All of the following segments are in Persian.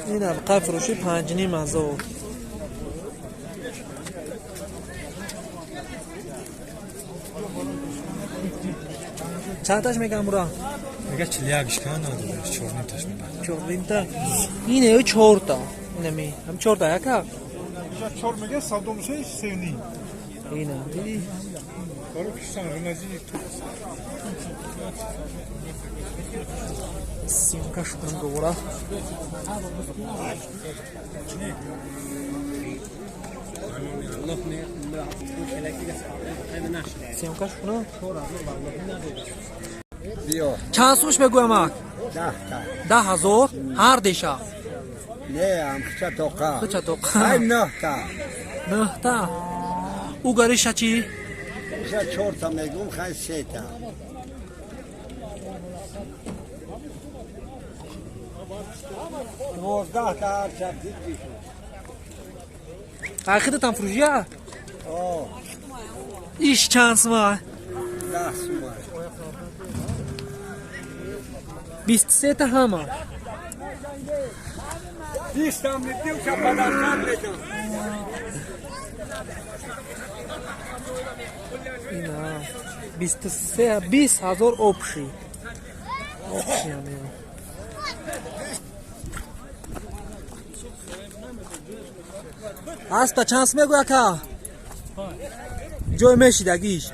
این حلقه فروشی 5,500. چند تاش میگم برا؟ میگه 41 کن نداره 4 تاش میگه 4 تا. اینه 4 تا. نمی هم 4 تا яка؟ 4 میگه 126 سنی. اینه دیدی؟ کارو کشتن رنازی تو. سیمکا شکرم گورا. سیمکا شکرم. چند سوش بگویم اک؟ 10,000 هر دیشا. نه هم خچه توقع خچه توقع. های 9 تا 9 تا. او گریشا چی؟ خچه 4 تا میگم خیلی 3 تا 12 تا هر چه دیدی اخیرتان فروشیه؟ آه ایش چند سومه؟ 10 سومه 23 تا همه 20 تا میدیم که بدرکن میدم اینا 23 20,000 obshi asta chans میگو اکا جوی میشیدگیش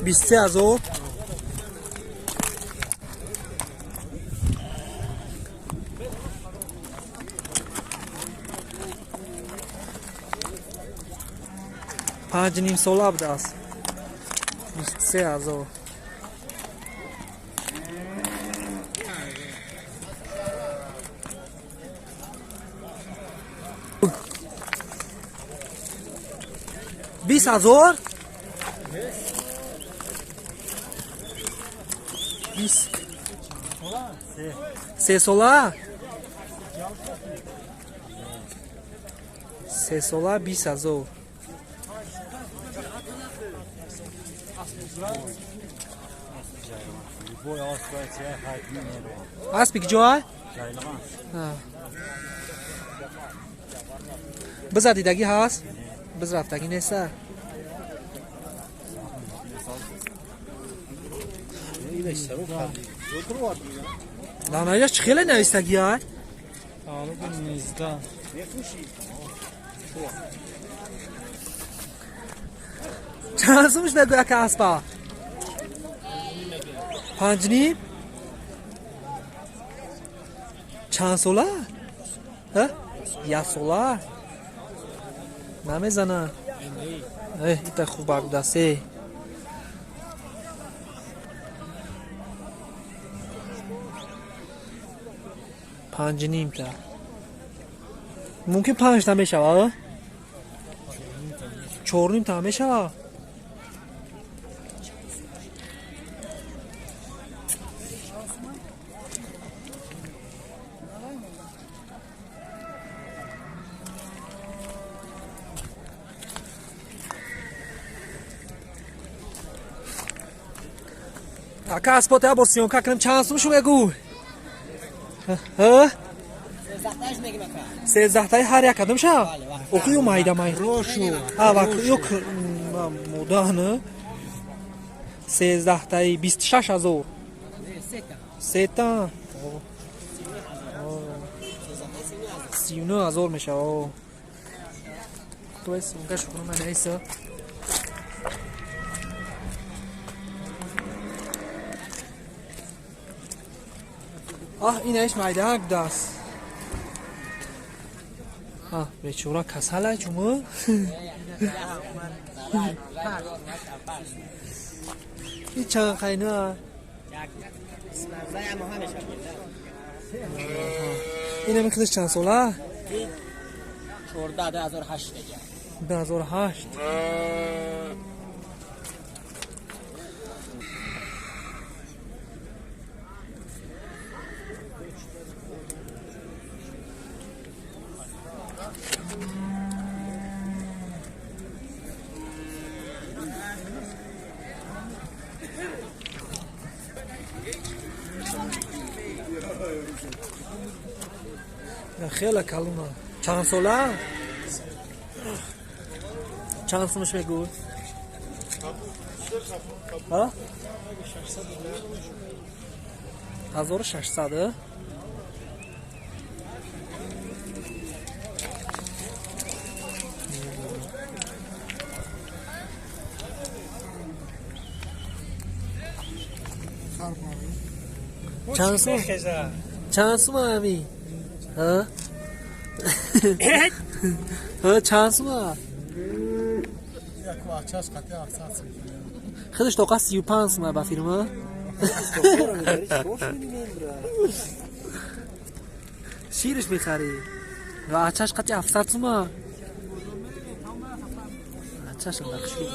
23,000 5,5 ساله بوده است 23,000 20,000 20 3 ساله 3 ساله 20,000 اسبی کجای؟ بذار دیدگی هست؟ بذار رفتگی نیسته؟ لانایش چه خیلی نویستگی های؟ تعالو 19 چند سومش بگو که اسبا؟ 5,5 چند ساله؟ ها؟ 1 ساله؟ نمیزنه ایتا خوب بگو دسته 5,5 تا ممکن 5 تا میشه 4,5 تا میشه اکا اسپاته با سیونکا کنم چند سومشو بگو ها 13 تای هر یک کدوم شو اوکیو مایدا مای روشو ها وقت مودانه 13 تای 26,000 3 تا 39,000 میشه تو سیونکا شو کنم نیسه اینش مایدک دست بیچاره کسله چومو این چند قینه این هم خودش چند ساله 2008 2008 خیلی کلونه. چند ساله؟ چند سومش میگو؟ ها؟ 1600. چند سوم؟ چند سوم همی؟ ها؟ ها چند سوم؟ خودش توقع 35 سومه با فیرما؟ شیرش میخری و اچهش قطعی 700 سومه. اچهش هم نقش بگم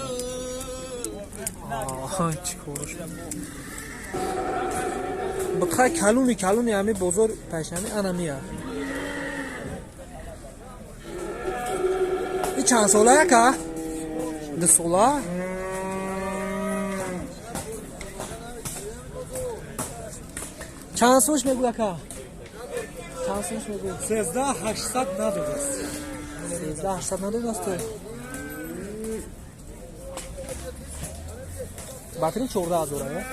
آهای چی کارش بخواه کلونی همه بزرگ پشنمی انمیه. این چند ساله که؟ 2 ساله؟ چند سومش میگو که؟ چند سومش میگو؟ 13800 نداده. 13800 نداده. باتری 14000 आहे.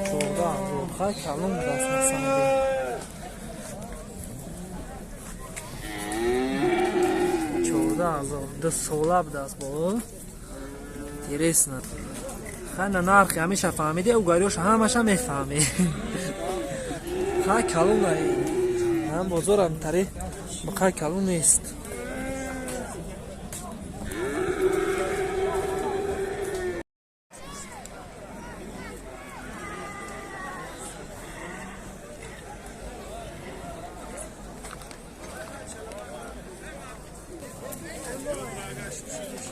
14000 خیلی کلون دست مثلا. 14000 2 ساله بود است با. Интересно. خیلی نرخی همیشه فهمیده او گاریوش همش هم میفهمه. خیلی کلون است. هم بزرگم تری بخیر کلون نیست.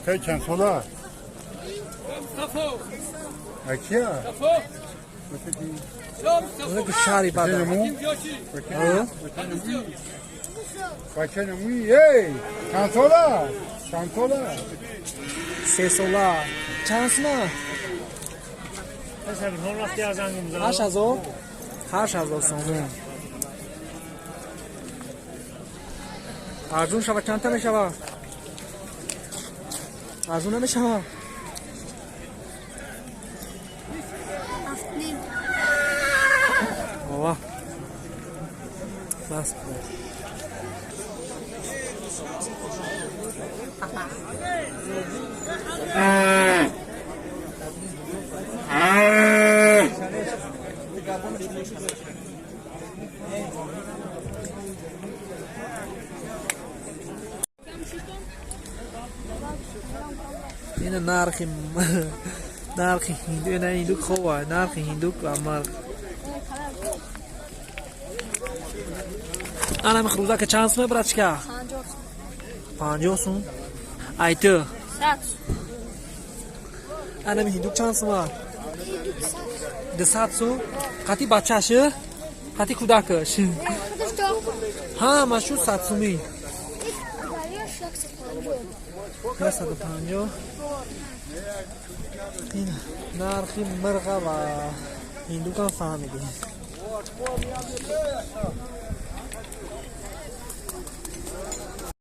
Kaj čan sola? Akija? Ona ki şari bada. Kaçan mu? Hey! Čan sola? Čan sola? Sesola. Çansma. Mesela hormat yazangımıza. 8000. 8000 so'm. Arzun shava chanta meshava? Arzun nameshava? Ova. Bas. Yine narxi hindu ne hinduk khova narxi hinduk amar ana مخروزه که چند سومه براتشکا 50 سوم ایتو 100 ana hinduk چند سومه 200 سوم قطی بچه‌شه قطی کودکش ها ماشو 100 سومی 150 این نرخی مرغ و هندوک هم فهمیدیم